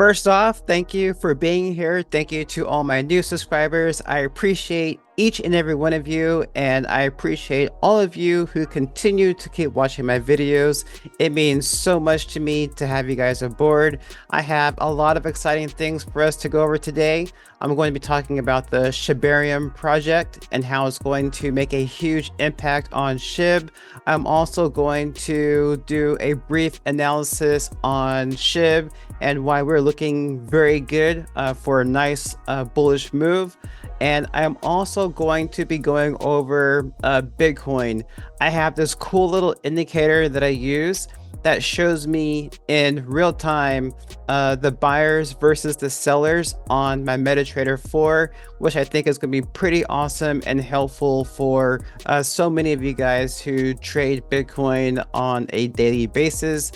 First off, thank you for being here. Thank you to all my new subscribers. I appreciate each and every one of you, and I appreciate all of you who continue to keep watching my videos. It means so much to me to have you guys aboard. I have a lot of exciting things for us to go over today. I'm going to be talking about the Shibarium project and how it's going to make a huge impact on Shib. I'm also going to do a brief analysis on Shib and why we're looking very good for a nice bullish move. And I'm also going to be going over Bitcoin. I have this cool little indicator that I use that shows me in real time the buyers versus the sellers on my MetaTrader 4, which I think is going to be pretty awesome and helpful for so many of you guys who trade Bitcoin on a daily basis.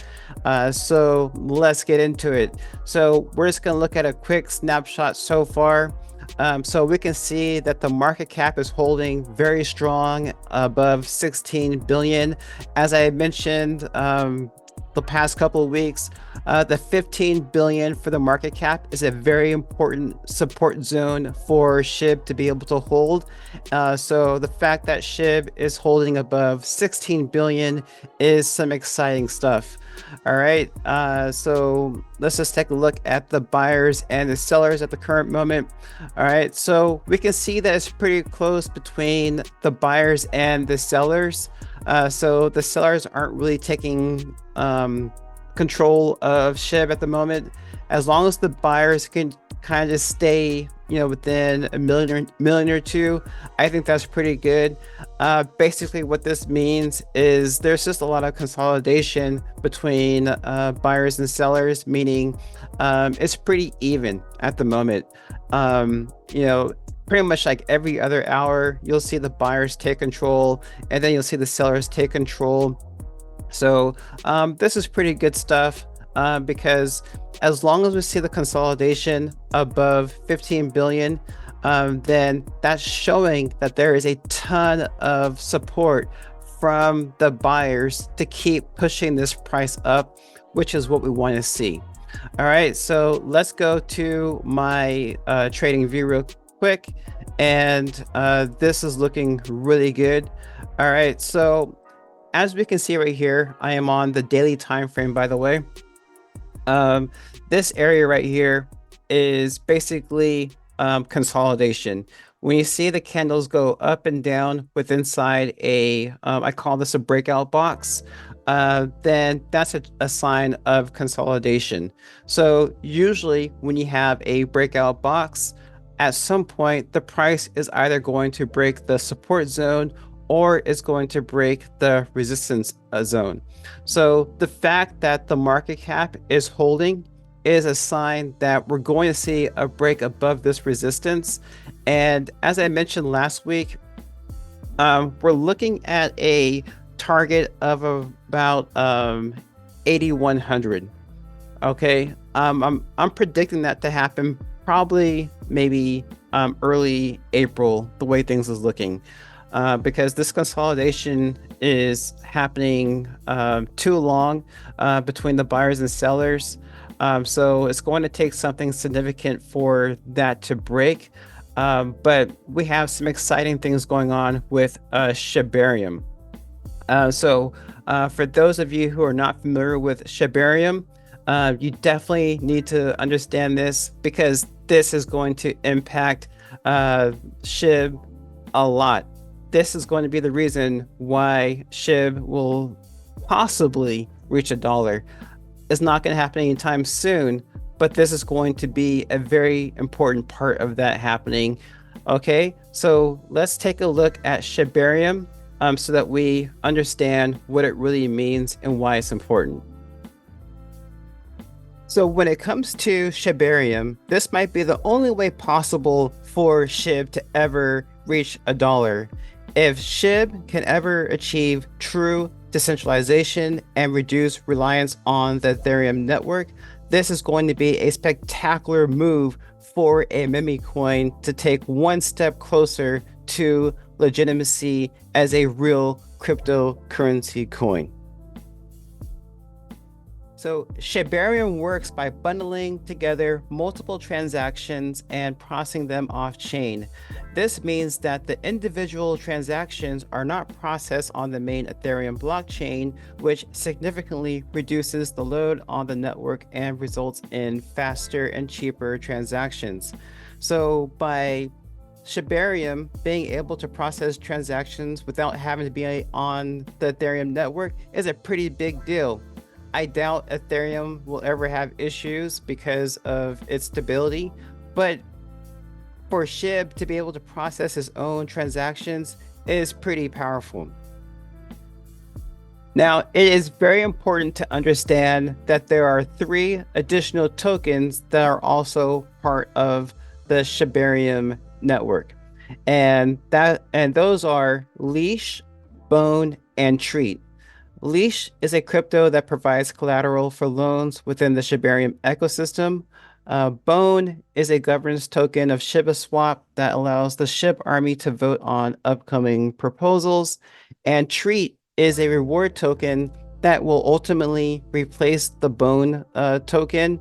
So let's get into it. So we're just going to look at a quick snapshot so far. So we can see that the market cap is holding very strong above 16 billion. As I mentioned the past couple of weeks, the 15 billion for the market cap is a very important support zone for Shib to be able to hold. So the fact that Shib is holding above 16 billion is some exciting stuff. All right, so let's just take a look at the buyers and the sellers at the current moment. All right, so we can see that it's pretty close between the buyers and the sellers. So the sellers aren't really taking control of Shib at the moment. As long as the buyers can kind of stay, within a million or two, I think that's pretty good. Basically what this means is there's just a lot of consolidation between buyers and sellers, meaning it's pretty even at the moment. Pretty much like every other hour, you'll see the buyers take control and then you'll see the sellers take control. So this is pretty good stuff because as long as we see the consolidation above 15 billion, then that's showing that there is a ton of support from the buyers to keep pushing this price up, which is what we want to see. All right, so let's go to my trading view real quick, and this is looking really good. All right, so as we can see right here, I am on the daily time frame, by the way. This area right here is basically consolidation. When you see the candles go up and down with inside a, I call this a breakout box, then that's a sign of consolidation. So usually when you have a breakout box, at some point the price is either going to break the support zone or it's going to break the resistance zone. So the fact that the market cap is holding is a sign that we're going to see a break above this resistance. And as I mentioned last week, we're looking at a target of about 8,100. Okay, I'm predicting that to happen probably maybe early April, the way things is looking. Because this consolidation is happening too long between the buyers and sellers. So it's going to take something significant for that to break. But we have some exciting things going on with Shibarium. So for those of you who are not familiar with Shibarium, you definitely need to understand this because this is going to impact Shib a lot. This is going to be the reason why Shib will possibly reach $1. It's not going to happen anytime soon, but this is going to be a very important part of that happening. Okay, so let's take a look at Shibarium so that we understand what it really means and why it's important. So when it comes to Shibarium, this might be the only way possible for Shib to ever reach $1. If Shib can ever achieve true decentralization and reduce reliance on the Ethereum network, this is going to be a spectacular move for a meme coin to take one step closer to legitimacy as a real cryptocurrency coin. So Shibarium works by bundling together multiple transactions and processing them off-chain. This means that the individual transactions are not processed on the main Ethereum blockchain, which significantly reduces the load on the network and results in faster and cheaper transactions. So by Shibarium being able to process transactions without having to be on the Ethereum network is a pretty big deal. I doubt Ethereum will ever have issues because of its stability, but for Shib to be able to process his own transactions is pretty powerful. Now, it is very important to understand that there are three additional tokens that are also part of the Shibarium network. And those are Leash, Bone, and Treat. Leash is a crypto that provides collateral for loans within the Shibarium ecosystem. Bone is a governance token of ShibaSwap that allows the Shib army to vote on upcoming proposals. And Treat is a reward token that will ultimately replace the Bone token.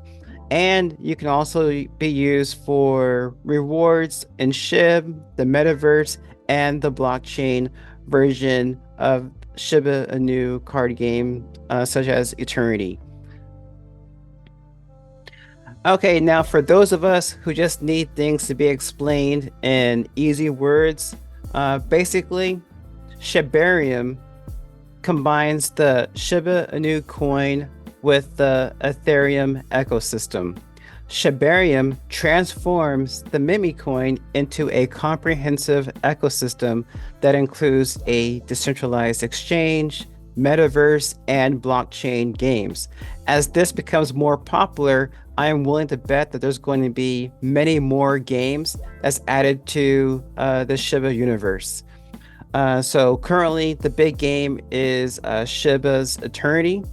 And you can also be used for rewards in Shib, the metaverse, and the blockchain version of Shiba Inu card game, such as Eternity. Okay, now for those of us who just need things to be explained in easy words, basically, Shibarium combines the Shiba Inu coin with the Ethereum ecosystem. Shibarium transforms the Mimi coin into a comprehensive ecosystem that includes a decentralized exchange, metaverse, and blockchain games. As this becomes more popular, I am willing to bet that there's going to be many more games that's added to the Shiba universe. So currently, the big game is Shiba's Eternity.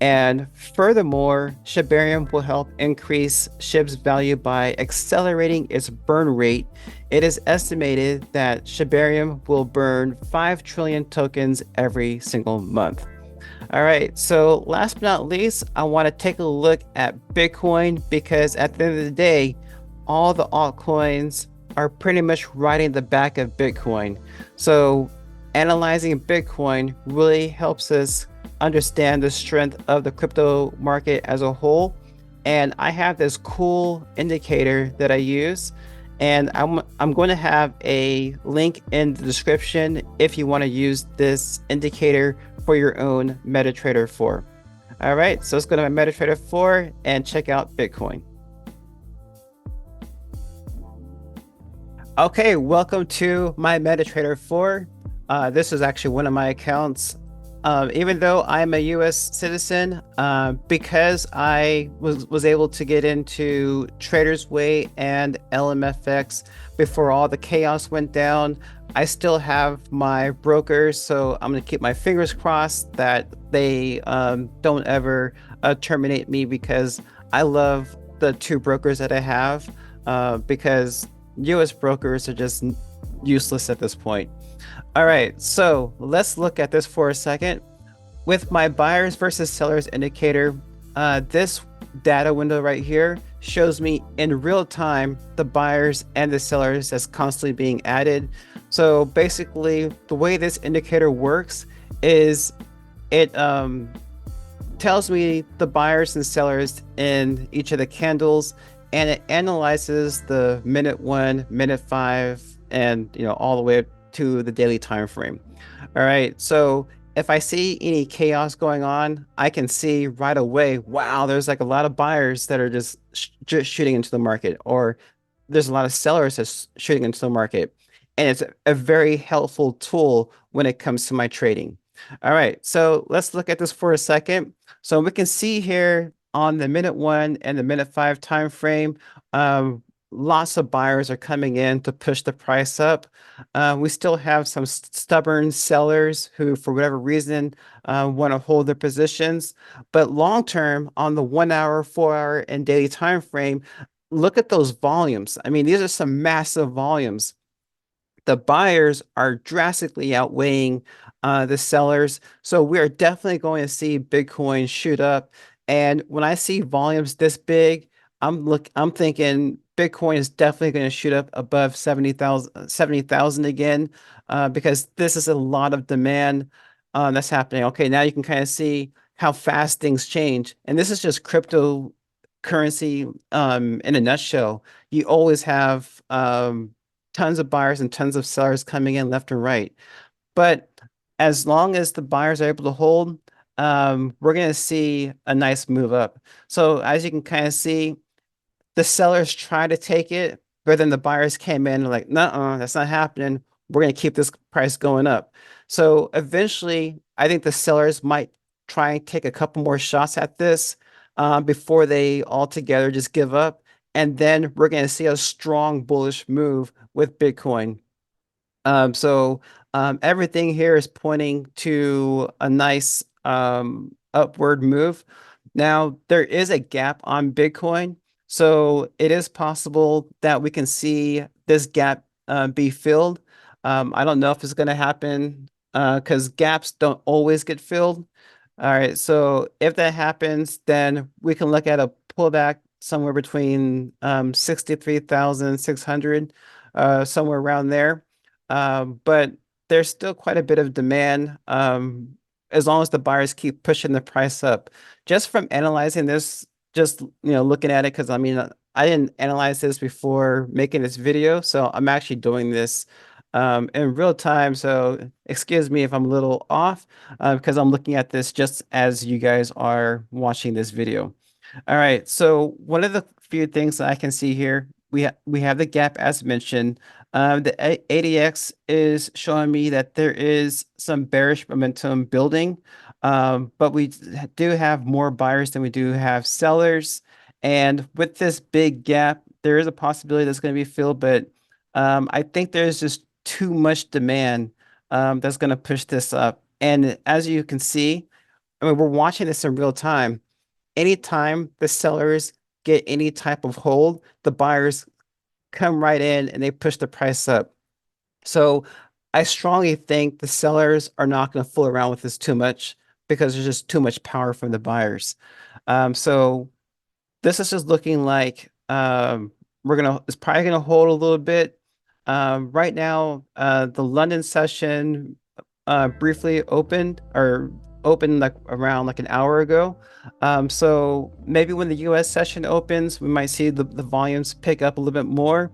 And furthermore, Shibarium will help increase Shib's value by accelerating its burn rate. It is estimated that Shibarium will burn 5 trillion tokens every single month. All right, so last but not least, I want to take a look at Bitcoin because at the end of the day, all the altcoins are pretty much riding the back of Bitcoin. So analyzing Bitcoin really helps us understand the strength of the crypto market as a whole. And I have this cool indicator that I use, and I'm going to have a link in the description if you want to use this indicator for your own MetaTrader 4. All right, so let's go to my MetaTrader 4 and check out Bitcoin. Okay, welcome to my MetaTrader 4. This is actually one of my accounts. Even though I'm a US citizen, because I was able to get into Trader's Way and LMFX before all the chaos went down, I still have my brokers, so I'm gonna keep my fingers crossed that they don't ever terminate me because I love the two brokers that I have, because US brokers are just useless at this point. All right, so let's look at this for a second. With my buyers versus sellers indicator, this data window right here shows me in real time the buyers and the sellers that's constantly being added. So basically, the way this indicator works is it tells me the buyers and sellers in each of the candles, and it analyzes the minute 1, minute 5, and all the way up to the daily time frame. All right, so if I see any chaos going on, I can see right away, wow, there's like a lot of buyers that are just shooting into the market, or there's a lot of sellers that's shooting into the market. And it's a very helpful tool when it comes to my trading. All right, so let's look at this for a second. So we can see here on the minute 1 and the minute 5 time frame, lots of buyers are coming in to push the price up. We still have some stubborn sellers who, for whatever reason, want to hold their positions. But long term, on the 1 hour, 4 hour, and daily time frame, look at those volumes. I mean, these are some massive volumes. The buyers are drastically outweighing the sellers. So we are definitely going to see Bitcoin shoot up. And when I see volumes this big, I'm thinking Bitcoin is definitely going to shoot up above 70,000 again, because this is a lot of demand that's happening. Okay, now you can kind of see how fast things change. And this is just cryptocurrency in a nutshell. You always have tons of buyers and tons of sellers coming in left and right. But as long as the buyers are able to hold, we're going to see a nice move up. So as you can kind of see, the sellers try to take it, but then the buyers came in and like, no, that's not happening. We're going to keep this price going up. So eventually, I think the sellers might try and take a couple more shots at this before they altogether just give up. And then we're going to see a strong bullish move with Bitcoin. So everything here is pointing to a nice upward move. Now, there is a gap on Bitcoin, so it is possible that we can see this gap be filled. I don't know if it's going to happen because gaps don't always get filled. All right, so if that happens, then we can look at a pullback somewhere between 63,600, somewhere around there. But there's still quite a bit of demand as long as the buyers keep pushing the price up. Just from analyzing this, just looking at it, because I mean, I didn't analyze this before making this video, so I'm actually doing this in real time. So excuse me if I'm a little off because I'm looking at this just as you guys are watching this video. All right, so one of the few things that I can see here, we have the gap as mentioned. The ADX is showing me that there is some bearish momentum building, but we do have more buyers than we do have sellers. And with this big gap, there is a possibility that's going to be filled, but I think there's just too much demand that's going to push this up. And as you can see, I mean, we're watching this in real time. Anytime the sellers get any type of hold, the buyers come right in and they push the price up. So I strongly think the sellers are not going to fool around with this too much because there's just too much power from the buyers. So this is just looking like it's probably gonna hold a little bit. Right now, the London session briefly opened like around like an hour ago. So maybe when the US session opens, we might see the volumes pick up a little bit more.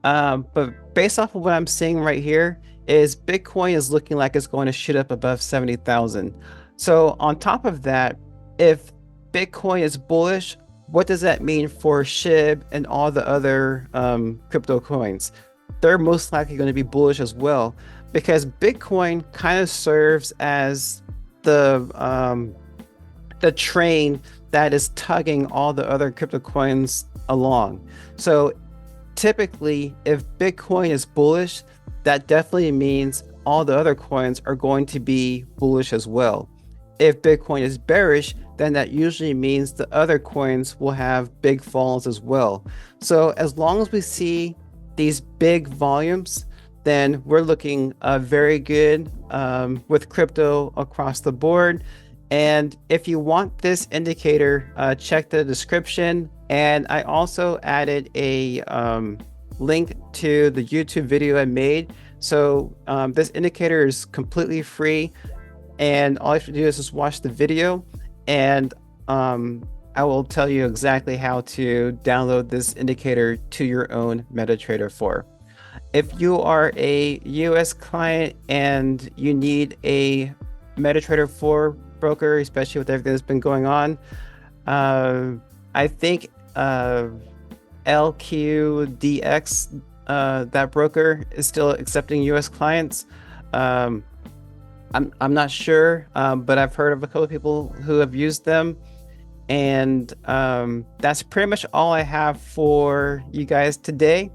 But based off of what I'm seeing right here, is Bitcoin is looking like it's going to shoot up above 70,000. So on top of that, if Bitcoin is bullish, what does that mean for Shib and all the other crypto coins? They're most likely going to be bullish as well because Bitcoin kind of serves as the train that is tugging all the other crypto coins along. So typically, if Bitcoin is bullish, that definitely means all the other coins are going to be bullish as well. If Bitcoin is bearish, then that usually means the other coins will have big falls as well. So as long as we see these big volumes, then we're looking very good with crypto across the board. And if you want this indicator, check the description. And I also added a link to the YouTube video I made. So this indicator is completely free. And all you have to do is just watch the video. And I will tell you exactly how to download this indicator to your own MetaTrader 4. If you are a US client and you need a MetaTrader 4 broker, especially with everything that's been going on, I think LQDX, that broker, is still accepting US clients. I'm not sure, but I've heard of a couple of people who have used them. And that's pretty much all I have for you guys today.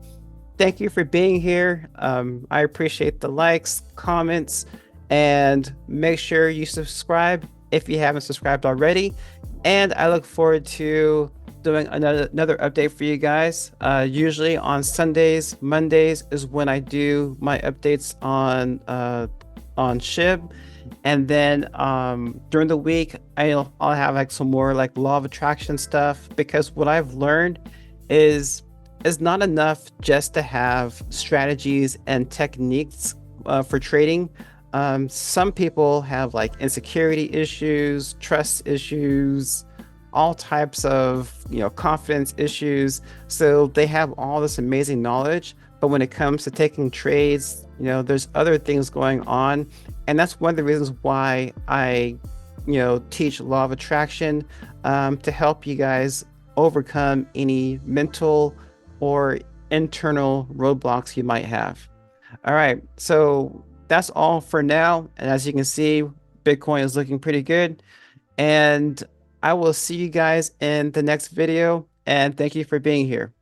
Thank you for being here. I appreciate the likes, comments, and make sure you subscribe if you haven't subscribed already. And I look forward to doing another update for you guys. Usually on Sundays, Mondays is when I do my updates on on Shib. And then during the week, I'll have like some more like law of attraction stuff, because what I've learned is is not enough just to have strategies and techniques for trading. Some people have like insecurity issues, trust issues, all types of, confidence issues. So they have all this amazing knowledge, but when it comes to taking trades, there's other things going on. And that's one of the reasons why I, teach law of attraction, to help you guys overcome any mental or internal roadblocks you might have. All right, so that's all for now. And as you can see, Bitcoin is looking pretty good. And I will see you guys in the next video. And thank you for being here.